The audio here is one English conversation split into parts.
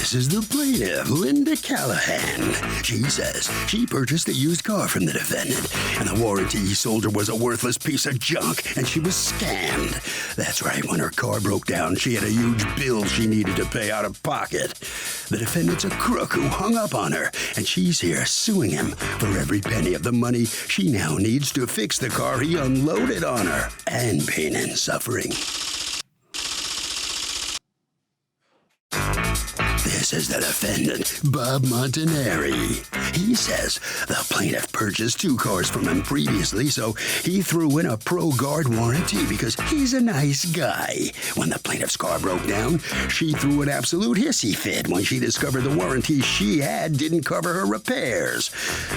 This is the plaintiff, Linda Callahan. She says she purchased a used car from the defendant, and the warranty he sold her was a worthless piece of junk, and she was scammed. That's right, when her car broke down, she had a huge bill she needed to pay out of pocket. The defendant's a crook who hung up on her, and she's here suing him for every penny of the money she now needs to fix the car he unloaded on her, and pain and suffering. This is the defendant, Bob Montanari. He says the plaintiff purchased 2 cars from him previously, so he threw in a ProGuard warranty because he's a nice guy. When the plaintiff's car broke down, she threw an absolute hissy fit when she discovered the warranty she had didn't cover her repairs.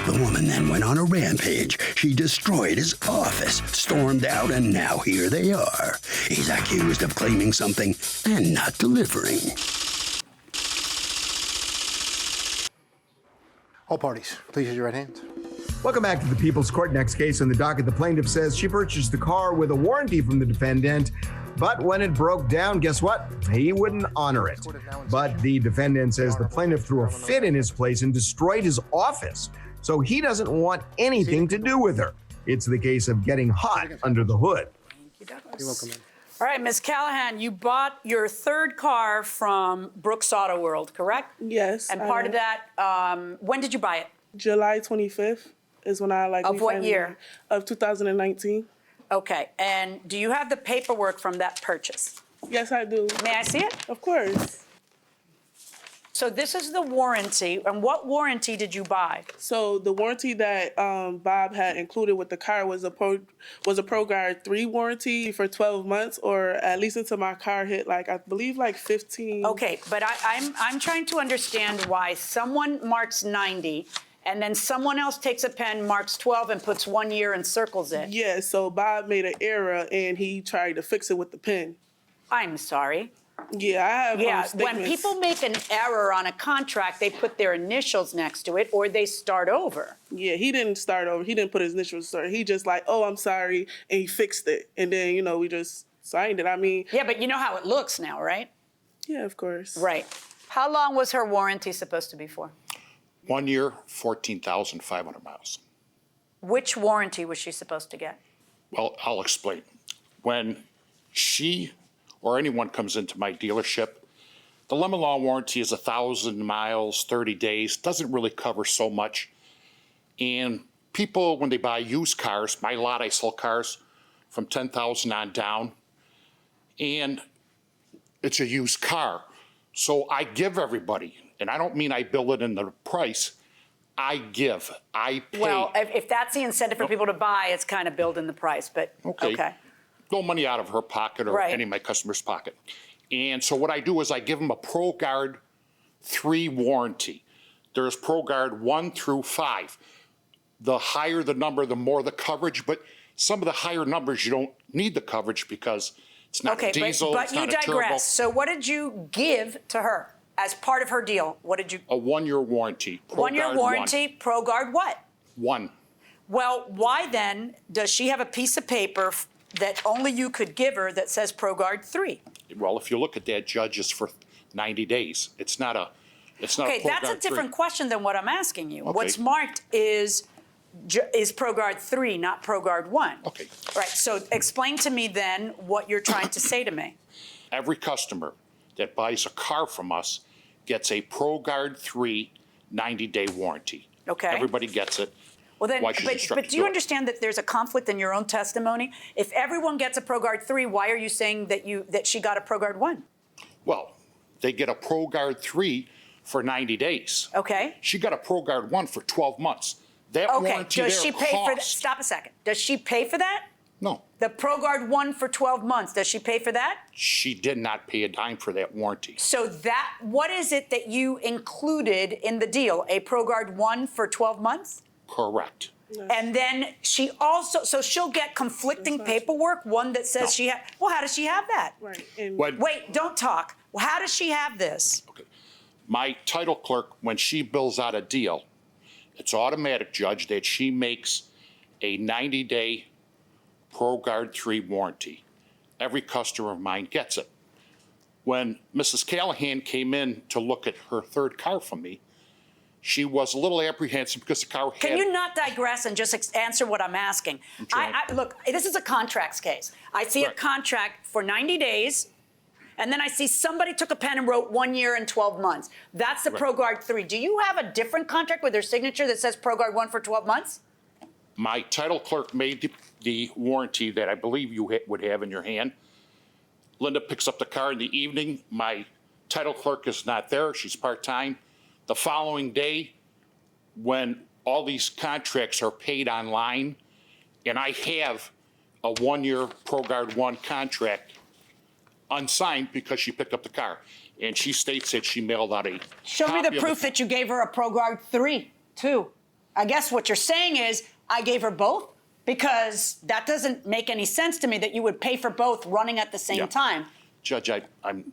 The woman then went on a rampage. She destroyed his office, stormed out, and now here they are. He's accused of claiming something and not delivering. All parties, please use your right hand. Welcome back to the People's Court. Next case on the docket, the plaintiff says she purchased the car with a warranty from the defendant, but when it broke down, guess what? He wouldn't honor it. But the defendant says the plaintiff threw a fit in his place and destroyed his office, so he doesn't want anything to do with her. It's the case of getting hot under the hood. Thank you, Douglas. You're welcome, man. All right, Ms. Callahan, you bought your 3rd car from Brooks Auto World, correct? Yes. And part of that, when did you buy it? July 25th is when I Of what year? Of 2019. Okay, and do you have the paperwork from that purchase? Yes, I do. May I see it? Of course. So this is the warranty, and what warranty did you buy? So the warranty that Bob had included with the car was a ProGuard 3 warranty for 12 months, or at least until my car hit I believe 15. Okay, but I'm trying to understand why someone marks 90 and then someone else takes a pen, marks 12 and puts 1 year and circles it. Yeah, so Bob made an error and he tried to fix it with the pen. I'm sorry. Yeah, I have when statements. people make an error on a contract, they put their initials next to it or they start over. Yeah, he didn't start over. He didn't put his initials start. He just oh, I'm sorry, and he fixed it. And then, we just signed it. I mean... Yeah, but you know how it looks now, right? Yeah, of course. Right. How long was her warranty supposed to be for? 1 year, 14,500 miles. Which warranty was she supposed to get? Well, I'll explain. When she or anyone comes into my dealership, the lemon law warranty is 1,000 miles, 30 days, doesn't really cover so much. And people, when they buy used cars, my lot, I sell cars from 10,000 on down, and it's a used car. So I give everybody, and I don't mean I bill it in the price, I give, I pay. Well, if that's the incentive for people to buy, it's kind of built in the price, but okay. No money out of her pocket or any of my customers' pocket. And so what I do is I give them a ProGuard 3 warranty. There's ProGuard 1 through 5. The higher the number, the more the coverage, but some of the higher numbers you don't need the coverage because it's not a diesel, but it's you not a turbo. digress. So what did you give to her as part of her deal? What did you? A 1 year warranty. 1 year warranty, ProGuard what? 1. Well, why then does she have a piece of paper that only you could give her that says ProGuard 3? Well, if you look at that, Judge, it's for 90 days. It's not a Okay, that's a different question than what I'm asking you. Okay. What's marked is ProGuard 3, not ProGuard 1. Okay. Right, so explain to me then what you're trying to say to me. Every customer that buys a car from us gets a ProGuard 3 90-day warranty. Okay. Everybody gets it. Well then, but do you understand that there's a conflict in your own testimony? If everyone gets a ProGuard 3, why are you saying that she got a ProGuard 1? Well, they get a ProGuard 3 for 90 days. Okay. She got a ProGuard 1 for 12 months. That warranty does she pay for that? cost. Stop a second. Does she pay for that? No. The ProGuard 1 for 12 months, does she pay for that? She did not pay a dime for that warranty. So what is it that you included in the deal? A ProGuard 1 for 12 months? Correct. And then she also, so she'll get conflicting paperwork, one that says she had, well, how does she have that? Right. Wait, don't talk. Well, how does she have this? Okay. My title clerk, when she bills out a deal, it's automatic, Judge, that she makes a 90-day ProGuard 3 warranty. Every customer of mine gets it. When Mrs. Callahan came in to look at her third car from me, she was a little apprehensive because the car had... Can you not digress and just answer what I'm asking? Look, this is a contracts case. I see a contract for 90 days, and then I see somebody took a pen and wrote 1 year and 12 months. That's the ProGuard 3. Do you have a different contract with their signature that says ProGuard 1 for 12 months? My title clerk made the warranty that I believe you would have in your hand. Linda picks up the car in the evening. My title clerk is not there. She's part-time. The following day, when all these contracts are paid online, and I have a 1-year ProGuard 1 contract unsigned because she picked up the car, and she states that she mailed out a Show me the proof that you gave her a ProGuard 3, too. I guess what you're saying is I gave her both, because that doesn't make any sense to me that you would pay for both running at the same time. Judge, I'm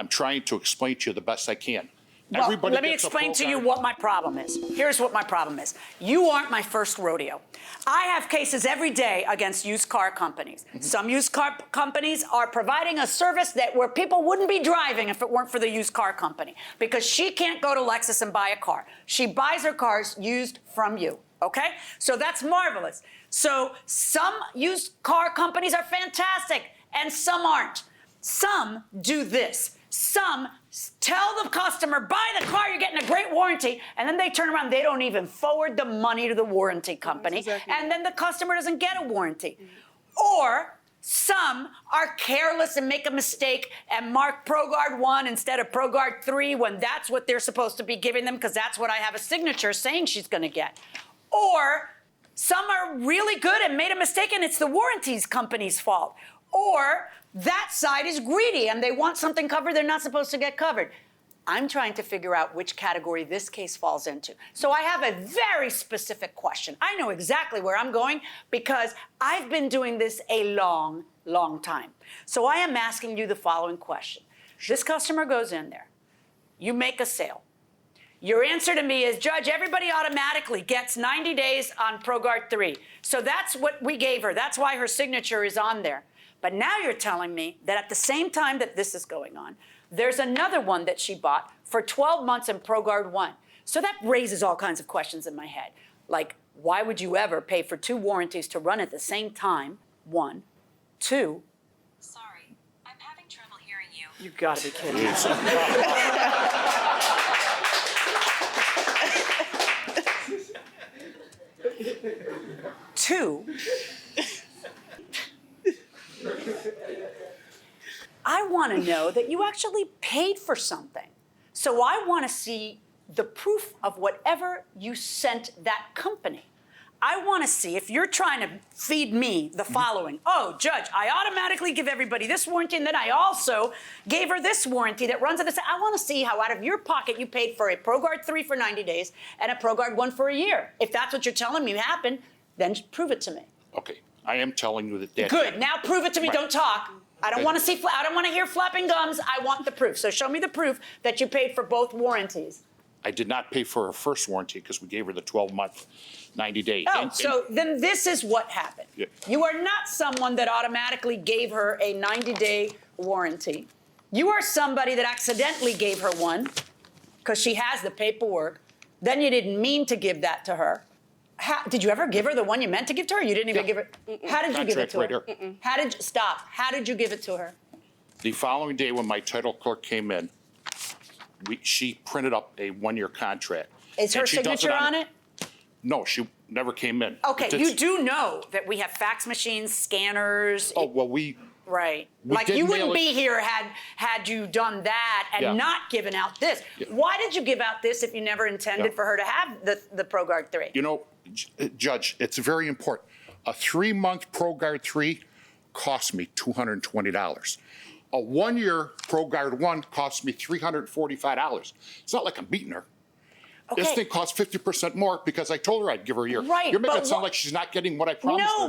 trying to explain to you the best I can. Well, let me explain to you what my problem is. Here's what my problem is. You aren't my first rodeo. I have cases every day against used car companies. Some used car companies are providing a service where people wouldn't be driving if it weren't for the used car company, because she can't go to Lexus and buy a car. She buys her cars used from you. Okay? So that's marvelous. So some used car companies are fantastic, and some aren't. Some do this. Some tell the customer, buy the car, you're getting a great warranty, and then they turn around, they don't even forward the money to the warranty company, and then the customer doesn't get a warranty. Or some are careless and make a mistake and mark ProGuard 1 instead of ProGuard 3 when that's what they're supposed to be giving them, because that's what I have a signature saying she's going to get. Or some are really good and made a mistake and it's the warranties company's fault. Or that side is greedy and they want something covered they're not supposed to get covered. I'm trying to figure out which category this case falls into. So I have a very specific question. I know exactly where I'm going because I've been doing this a long, long time. So I am asking you the following question. This customer goes in there. You make a sale. Your answer to me is, Judge, everybody automatically gets 90 days on ProGuard 3. So that's what we gave her. That's why her signature is on there. But now you're telling me that at the same time that this is going on, there's another one that she bought for 12 months in ProGuard 1. So that raises all kinds of questions in my head. Like, why would you ever pay for 2 warranties to run at the same time? 1. 2. Sorry, I'm having trouble hearing you. You gotta be kidding me. Two, I want to know that you actually paid for something. So I want to see the proof of whatever you sent that company. I want to see if you're trying to feed me the following. Oh, Judge, I automatically give everybody this warranty, and then I also gave her this warranty that runs at the same. I want to see how out of your pocket you paid for a ProGuard 3 for 90 days and a ProGuard 1 for a year. If that's what you're telling me happened, then prove it to me. Okay, I am telling you that. Good. Now prove it to me. Right. Don't talk. I don't want to see. I don't want to hear flapping gums. I want the proof. So show me the proof that you paid for both warranties. I did not pay for her first warranty because we gave her the 12-month, 90-day. Oh, so then this is what happened. Yeah. You are not someone that automatically gave her a 90-day warranty. You are somebody that accidentally gave her one because she has the paperwork. Then you didn't mean to give that to her. Did you ever give her the one you meant to give to her? You didn't even give her. How did you give it to her? How did you stop? How did you give it to her? The following day, when my title clerk came in, she printed up a 1-year contract. Is her signature on it? No, she never came in. Okay, you do know that we have fax machines, scanners. Oh, well, Right. Like you wouldn't be here had you done that and not given out this. Yeah. Why did you give out this if you never intended for her to have the ProGuard 3? You know, Judge, it's very important. A 3-month ProGuard 3 cost me $220. A 1-year ProGuard 1 cost me $345. It's not like I'm beating her. Okay. This thing costs 50% more because I told her I'd give her a year. Right. You're making it sound like she's not getting what I promised her.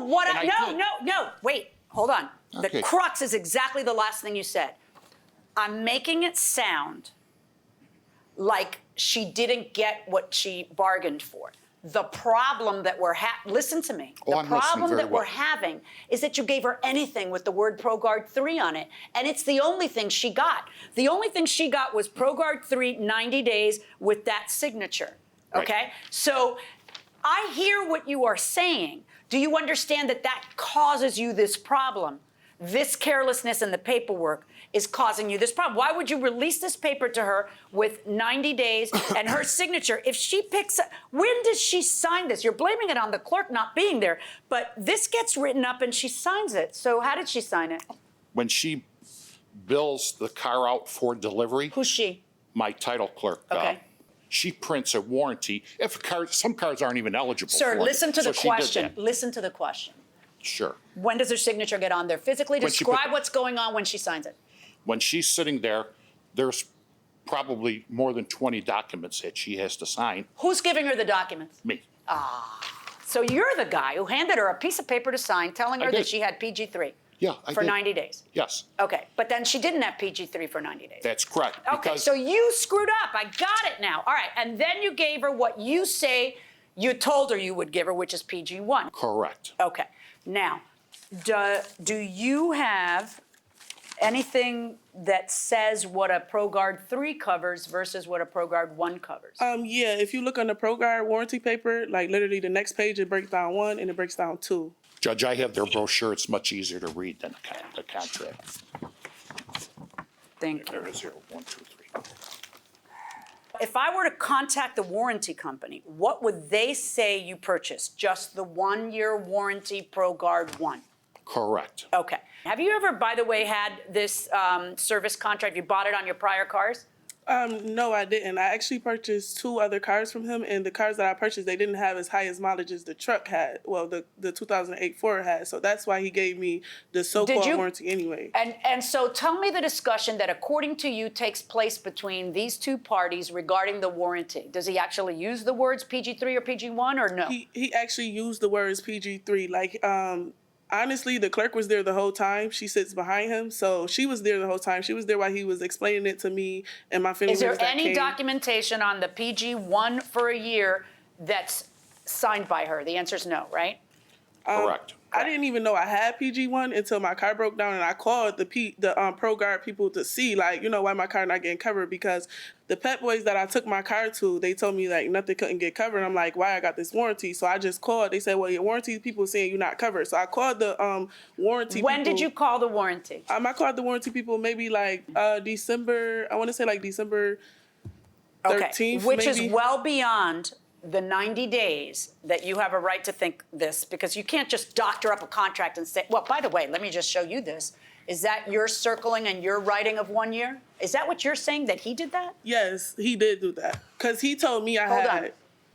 No. Wait, hold on. Okay. The crux is exactly the last thing you said. I'm making it sound like she didn't get what she bargained for. The problem that we're listen to me. Oh, The I'm listening problem very that we're well. having is that you gave her anything with the word ProGuard 3 on it, and it's the only thing she got. The only thing she got was ProGuard 3, 90 days with that signature. Okay? Right. So I hear what you are saying. Do you understand that that causes you this problem? This carelessness in the paperwork is causing you this problem. Why would you release this paper to her with 90 days and her signature? If she picks up, when does she sign this? You're blaming it on the clerk not being there, but this gets written up and she signs it. So how did she sign it? When she bills the car out for delivery, Who's she? my title clerk, Okay. she prints a warranty. If a car, some cars aren't even eligible for Sir, it. listen to So the she did question. that. Listen to the question. Sure. When does her signature get on there? Physically When she describe put- what's going on when she signs it. When she's sitting there, there's probably more than 20 documents that she has to sign. Who's giving her the documents? Me. So you're the guy who handed her a piece of paper to sign telling her I that did. she had PG3 Yeah, I for did. 90 days. Yes, Okay, but then she didn't have PG3 for 90 days. that's correct. Okay, because so you screwed up. I got it now. All right, and then you gave her what you say you told her you would give her, which is PG1. Correct. Okay, now, do you have anything that says what a ProGuard 3 covers versus what a ProGuard 1 covers? Yeah, if you look on the ProGuard warranty paper, like literally the next page, it breaks down 1 and it breaks down 2. Judge, I have their brochure. It's much easier to read than the contract. Thank you. There is here, 1, 2, 3. If I were to contact the warranty company, what would they say you purchased? Just the 1-year warranty ProGuard 1? Correct. Okay. Have you ever, by the way, had this service contract? You bought it on your prior cars? No, I didn't. I actually purchased 2 other cars from him, and the cars that I purchased, they didn't have as high as mileage as the truck had. Well, the 2008 Ford had, so that's why he gave me the so-called warranty anyway. And so tell me the discussion that, according to you, takes place between these two parties regarding the warranty. Does he actually use the words PG3 or PG1 or no? He actually used the words PG3. Like, honestly, the clerk was there the whole time. She sits behind him, so she was there the whole time. She was there while he was explaining it to me and my family Is there members that any came. documentation on the PG1 for a year that's signed by her? The answer is no, right? Correct. I didn't even know I had PG1 until my car broke down, and I called the ProGuard people to see, like, you know, why my car not getting covered, because the Pet Boys that I took my car to, they told me, like, nothing couldn't get covered. I'm like, why I got this warranty? So I just called. They said, well, your warranty people saying you're not covered. So I called the warranty people. When did you call the warranty? I called the warranty people maybe like December, I want to say like December 13th, Which maybe. is well beyond the 90 days that you have a right to think this, because you can't just doctor up a contract and say, well, by the way, let me just show you this. Is that your circling and your writing of 1 year? Is that what you're saying, that he did that? Yes, he did do that. Because he told me I Hold had. on.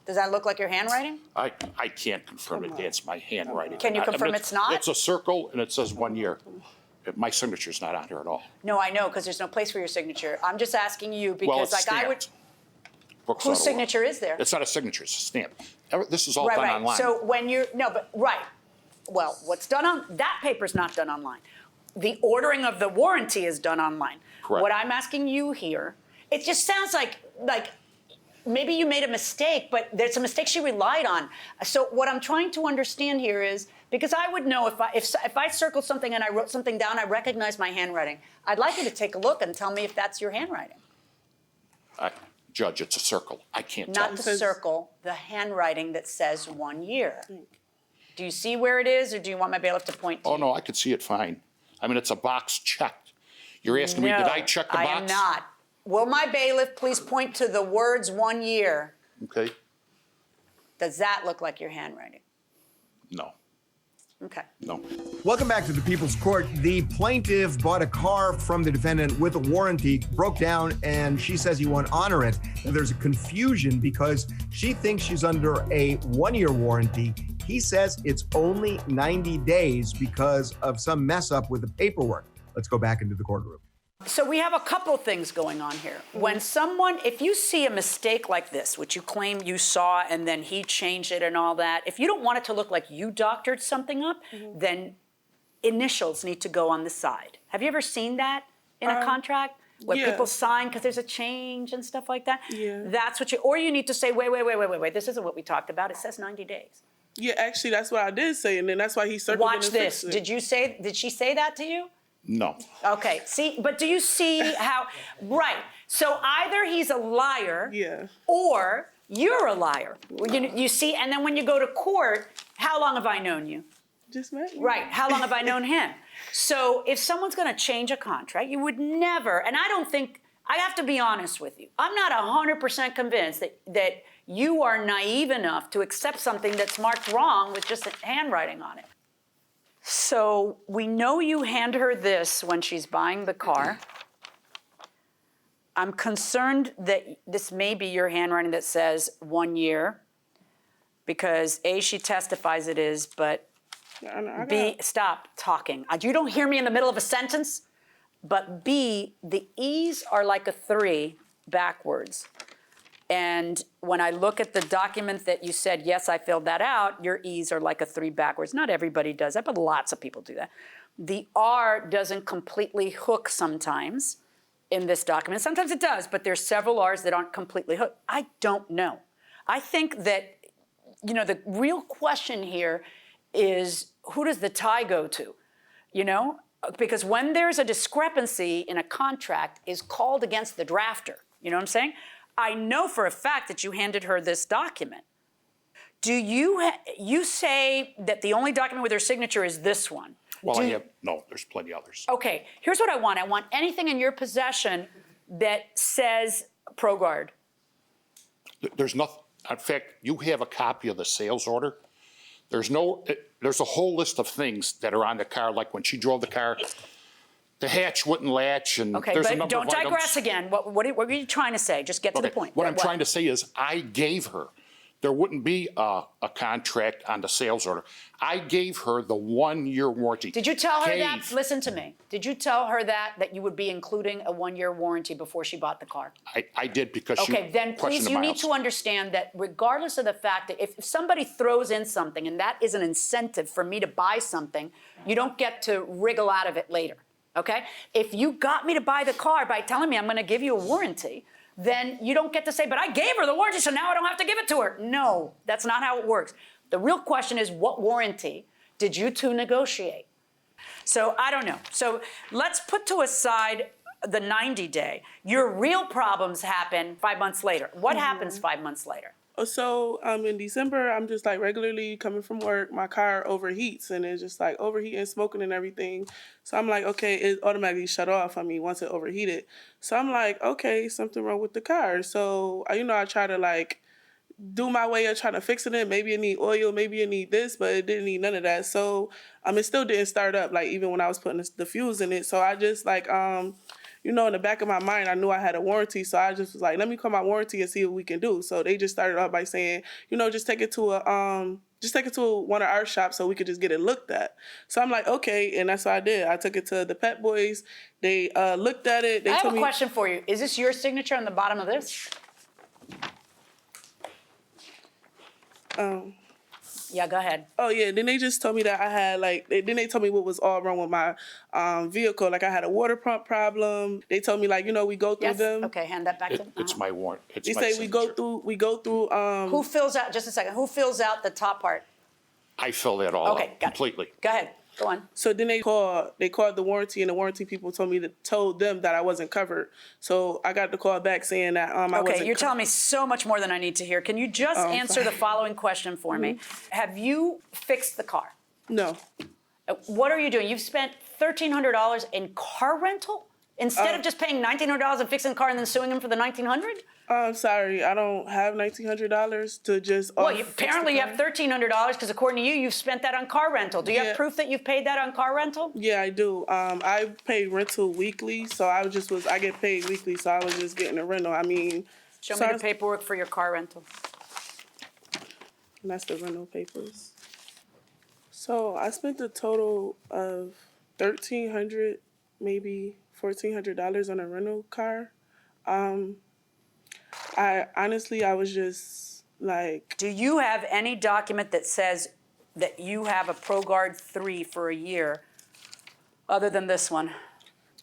Does that look like your handwriting? I can't confirm it. That's my handwriting. Can you confirm it's not? It's a circle and it says 1 year. My signature's not on here at all. No, I know, because there's no place for your signature. I'm just asking you because, Well, it's like, I would. stamped. Brooks Whose Auto signature is there? It's not a signature, it's a stamp. This is all Right, done right. online. So when you're right. Well, what's done on that paper's not done online. The ordering of the warranty is done online. Correct. What I'm asking you here, it just sounds like maybe you made a mistake, but there's a mistake she relied on. So what I'm trying to understand here is, because I would know if I circled something and I wrote something down, I recognize my handwriting. I'd like you to take a look and tell me if that's your handwriting. Judge, it's a circle. I can't Not tell. the circle, the handwriting that says 1 year. Do you see where it is, or do you want my bailiff to point to Oh, you? no, I could see it fine. I mean, it's a box checked. You're asking me, did I check the box? I am not. Will my bailiff please point to the words 1 year? Okay, Does that look like your handwriting? no, Okay. no. Welcome back to the People's Court. The plaintiff bought a car from the defendant with a warranty, broke down, and she says he won't honor it. And there's a confusion because she thinks she's under a 1-year warranty. He says it's only 90 days because of some mess up with the paperwork. Let's go back into the courtroom. So we have a couple things going on here. When if you see a mistake like this, which you claim you saw and then he changed it and all that, if you don't want it to look like you doctored something up, then initials need to go on the side. Have you ever seen that in a contract? where Yeah. people sign because there's a change and stuff like that. Yeah. That's what you, or you need to say, wait, this isn't what we talked about. It says 90 days. Yeah, actually, that's what I did say, and then that's why he circled it Watch and this. fixed it. Did she say that to you? No. Okay, see, but do you see how, right, so either he's a liar. Yeah. Or you're a liar. You see, and then when you go to court, how long have I known you? Just met me. Right, how long have I known him? So if someone's gonna change a contract, you would never, and I don't think, I have to be honest with you, I'm not 100% convinced that you are naive enough to accept something that's marked wrong with just handwriting on it. So we know you hand her this when she's buying the car. I'm concerned that this may be your handwriting that says 1 year, because A, she testifies it is, but B, stop talking. You don't hear me in the middle of a sentence, but B, the E's are like a 3 backwards. And when I look at the document that you said, yes, I filled that out, your E's are like a 3 backwards. Not everybody does that, but lots of people do that. The R doesn't completely hook sometimes in this document. Sometimes it does, but there's several R's that aren't completely hooked. I don't know. I think that, you know, the real question here is, who does the tie go to? You know? Because when there's a discrepancy in a contract is called against the drafter. You know what I'm saying? I know for a fact that you handed her this document. Do you say that the only document with her signature is this one? Well, no, there's plenty others. Okay, here's what I want. I want anything in your possession that says ProGuard. There's nothing. In fact, you have a copy of the sales order. There's a whole list of things that are on the car, like when she drove the car, the hatch wouldn't latch, and Okay, there's a but number don't of items. digress again. What are you trying to say? Just get to the point. What I'm trying to say is I gave her, there wouldn't be a contract on the sales order. I gave her the 1-year warranty. Did you tell her that? Listen to me. Did you tell her that you would be including a 1-year warranty before she bought the car? I did, because she Okay, then questioned please, the you need miles. to understand that regardless of the fact that if somebody throws in something and that is an incentive for me to buy something, you don't get to wriggle out of it later, okay? If you got me to buy the car by telling me I'm gonna give you a warranty, then you don't get to say, but I gave her the warranty, so now I don't have to give it to her. No, that's not how it works. The real question is, what warranty did you two negotiate? So I don't know. So let's put to aside the 90-day. Your real problems happen 5 months later. What happens 5 months later? So in December, I'm just like regularly coming from work. My car overheats, and it's just like overheating, smoking and everything. So I'm like, okay, it automatically shut off. I mean, once it overheated. So I'm like, okay, something wrong with the car. So, I try to like do my way of trying to fix it. Maybe it need oil, maybe it need this, but it didn't need none of that. So it still didn't start up, like even when I was putting the fuse in it. So I just like, in the back of my mind, I knew I had a warranty, so I just was like, let me call my warranty and see what we can do. So they just started off by saying, just take it to one of our shops so we could just get it looked at. So I'm like, okay, and that's what I did. I took it to the Pet Boys. They looked at it. They I have told a me, question for you. Is this your signature on the bottom of this? Yeah, go ahead. Oh, yeah. Then they just told me that I had, then they told me what was all wrong with my vehicle. Like, I had a water pump problem. They told me, we go through Yes. them. Okay, hand that back to them. It's my warrant. It's They my say signature. we go through. Who fills out, just a second, who fills out the top part? I fill that all Okay, out got completely. it. Go ahead, go on. So then they called the warranty, and the warranty people told them that I wasn't covered. So I got the call back saying that I wasn't. Okay, you're telling me so much more than I need to hear. Can you just answer the following question for me? Have you fixed the car? No. What are you doing? You've spent $1,300 in car rental instead of just paying $1,900 and fixing the car and then suing him for the $1,900? I'm sorry, I don't have $1,900 to just. Well, apparently you have $1,300 because according to you, you've spent that on car rental. Do you have proof that you've paid that on car rental? Yeah, I do. I pay rental weekly, so I get paid weekly, so I was just getting a rental. I mean, Show me the paperwork for your car rental. And that's the rental papers. So I spent a total of $1,300, maybe $1,400 on a rental car. I was just like. Do you have any document that says that you have a ProGuard 3 for a year other than this one?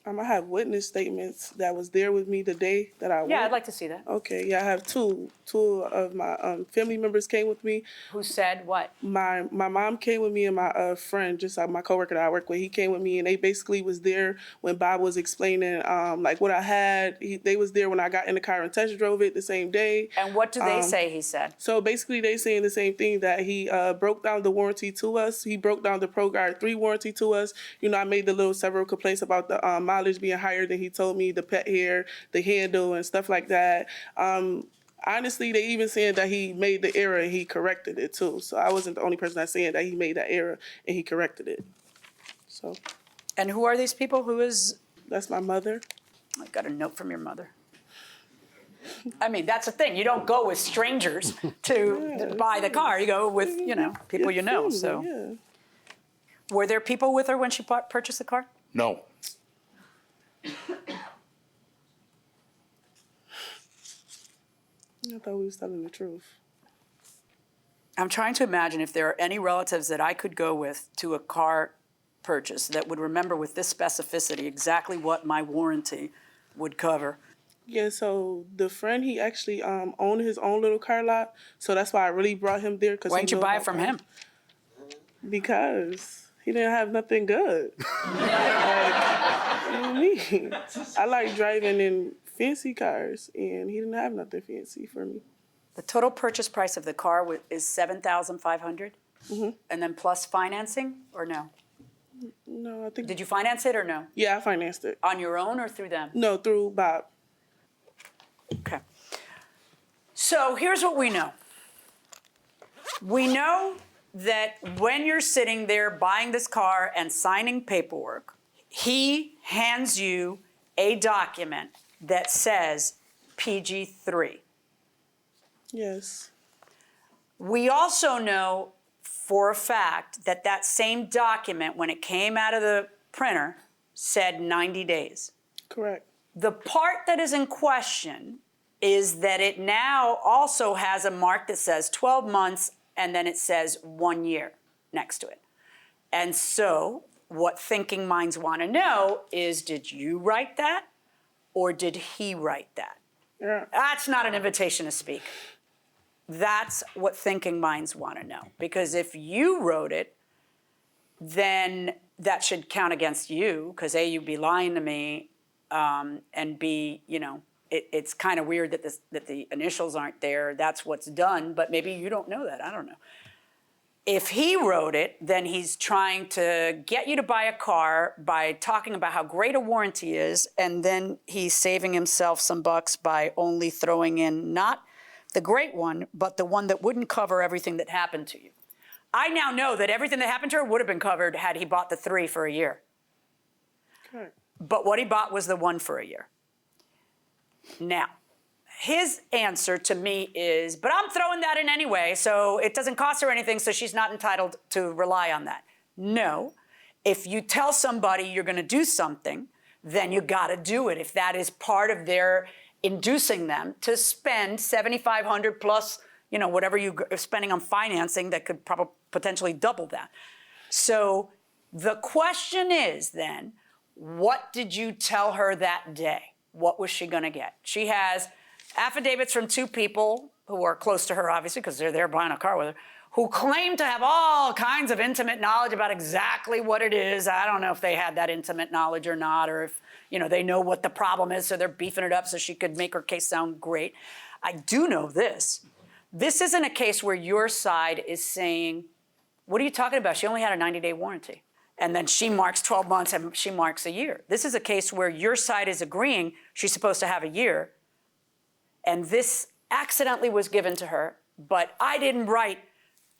I have witness statements that was there with me the day that I went. Yeah, I'd like to see that. Okay, yeah, I have two. Two of my family members came with me. Who said what? My mom came with me and my friend, just like my coworker that I work with. He came with me, and they basically was there when Bob was explaining like what I had. They was there when I got in the car and test drove it the same day. And what do they say he said? So basically, they saying the same thing, that he broke down the warranty to us. He broke down the ProGuard 3 warranty to us. You know, I made the little several complaints about the mileage being higher than he told me, the pet hair, the handle, and stuff like that. Honestly, they even saying that he made the error and he corrected it too. So I wasn't the only person that's saying that he made that error and he corrected it. So. And who are these people? Who is? That's my mother. I got a note from your mother. I mean, that's the thing. You don't go with strangers to buy the car. You go with, people you know. So, Yeah. Were there people with her when she purchased the car? No. I thought we was telling the truth. I'm trying to imagine if there are any relatives that I could go with to a car purchase that would remember with this specificity exactly what my warranty would cover. Yeah, so the friend, he actually owned his own little car lot, so that's why I really brought him there. Why didn't you buy it from him? Because he didn't have nothing good. What do you mean? I like driving in fancy cars, and he didn't have nothing fancy for me. The total purchase price of the car is $7,500, and then plus financing, or no? No, I think. Did you finance it or no? Yeah, I financed it. On your own or through them? No, through Bob. Okay. So here's what we know. We know that when you're sitting there buying this car and signing paperwork, he hands you a document that says PG3. Yes. We also know for a fact that that same document, when it came out of the printer, said 90 days. Correct. The part that is in question is that it now also has a mark that says 12 months and then it says 1 year next to it. And so what thinking minds want to know is, did you write that or did he write that? Yeah. That's not an invitation to speak. That's what thinking minds want to know. Because if you wrote it, then that should count against you, because A, you'd be lying to me, and B, it's kind of weird that the initials aren't there. That's what's done, but maybe you don't know that. I don't know. If he wrote it, then he's trying to get you to buy a car by talking about how great a warranty is, and then he's saving himself some bucks by only throwing in not the great one, but the one that wouldn't cover everything that happened to you. I now know that everything that happened to her would have been covered had he bought the 3 for a year. Correct. But what he bought was the 1 for a year. Now, his answer to me is, but I'm throwing that in anyway, so it doesn't cost her anything, so she's not entitled to rely on that. No. If you tell somebody you're going to do something, then you got to do it. If that is part of their inducing them to spend $7,500 plus, whatever you're spending on financing that could probably potentially double that. So the question is then, what did you tell her that day? What was she going to get? She has affidavits from 2 people who are close to her, obviously, because they're there buying a car with her, who claim to have all kinds of intimate knowledge about exactly what it is. I don't know if they had that intimate knowledge or not, or if, they know what the problem is, so they're beefing it up so she could make her case sound great. I do know this. This isn't a case where your side is saying, what are you talking about? She only had a 90-day warranty. And then she marks 12 months and she marks a year. This is a case where your side is agreeing she's supposed to have a year. And this accidentally was given to her, but I didn't write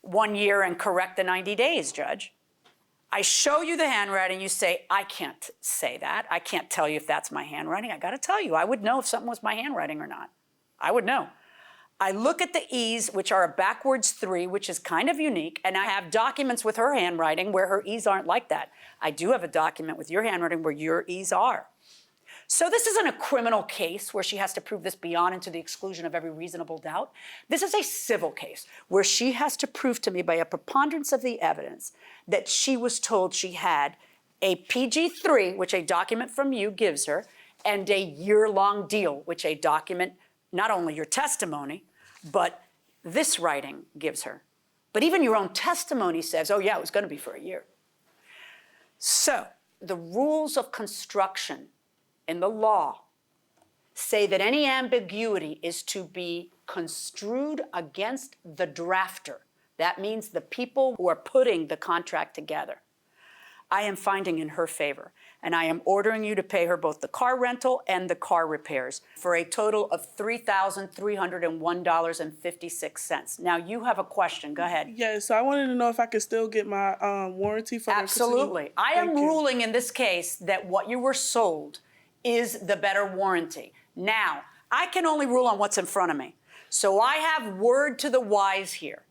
1 year and correct the 90 days, Judge. I show you the handwriting, you say, I can't say that. I can't tell you if that's my handwriting. I got to tell you, I would know if something was my handwriting or not. I would know. I look at the E's, which are a backwards 3, which is kind of unique, and I have documents with her handwriting where her E's aren't like that. I do have a document with your handwriting where your E's are. So this isn't a criminal case where she has to prove this beyond and to the exclusion of every reasonable doubt. This is a civil case where she has to prove to me by a preponderance of the evidence that she was told she had a PG-3, which a document from you gives her, and a year-long deal, which a document, not only your testimony, but this writing gives her. But even your own testimony says, oh yeah, it was going to be for a year. So the rules of construction in the law say that any ambiguity is to be construed against the drafter. That means the people who are putting the contract together. I am finding in her favor, and I am ordering you to pay her both the car rental and the car repairs for a total of $3,301.56. Now, you have a question. Go ahead. Yeah, so I wanted to know if I could still get my warranty for Absolutely. I am ruling in this case that what you were sold is the better warranty. Now, I can only rule on what's in front of me. So I have word to the wise here.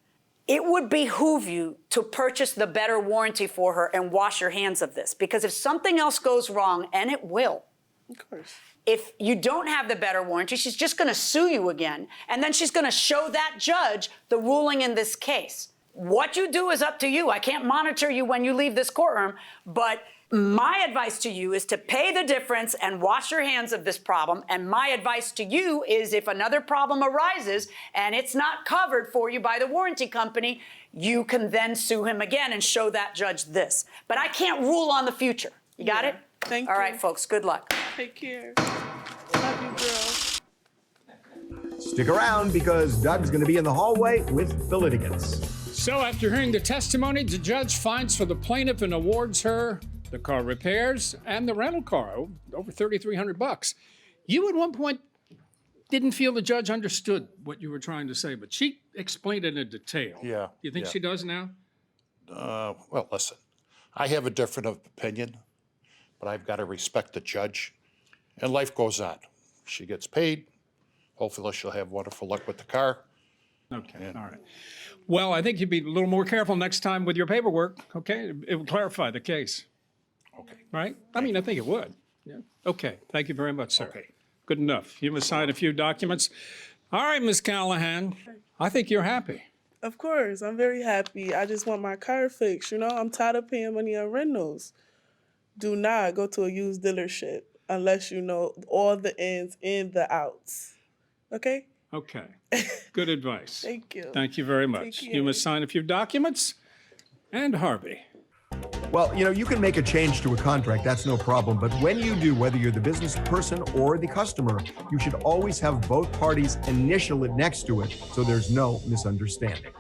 It would behoove you to purchase the better warranty for her and wash your hands of this. Because if something else goes wrong, and it will, Of course. if you don't have the better warranty, she's just going to sue you again. And then she's going to show that judge the ruling in this case. What you do is up to you. I can't monitor you when you leave this courtroom, but my advice to you is to pay the difference and wash your hands of this problem. And my advice to you is if another problem arises and it's not covered for you by the warranty company, you can then sue him again and show that judge this. But I can't rule on the future. You got it? Thank All you. right, folks, good luck. Take care. Love you, girl. Stick around because Doug's going to be in the hallway with the litigants. So after hearing the testimony, the judge finds for the plaintiff and awards her the car repairs and the rental car, over $3,300. You at one point didn't feel the judge understood what you were trying to say, but she explained it in detail. Yeah, You think yeah. she does now? Well, listen, I have a different opinion, but I've got to respect the judge. And life goes on. She gets paid. Hopefully she'll have wonderful luck with the car. Okay, all right. Well, I think you'd be a little more careful next time with your paperwork, okay? It would clarify the case. Okay. Right? I mean, I think it would. Yeah. Okay. Thank you very much, sir. Okay. Good enough. You must sign a few documents. All right, Ms. Callahan. I think you're happy. Of course, I'm very happy. I just want my car fixed. You know, I'm tired of paying money on rentals. Do not go to a used dealership unless you know all the ins and the outs. Okay? Okay. Good advice. Thank you. Thank you very much. Take You must care. sign a few documents. And Harvey. Well, you can make a change to a contract, that's no problem. But when you do, whether you're the business person or the customer, you should always have both parties initial it next to it so there's no misunderstanding.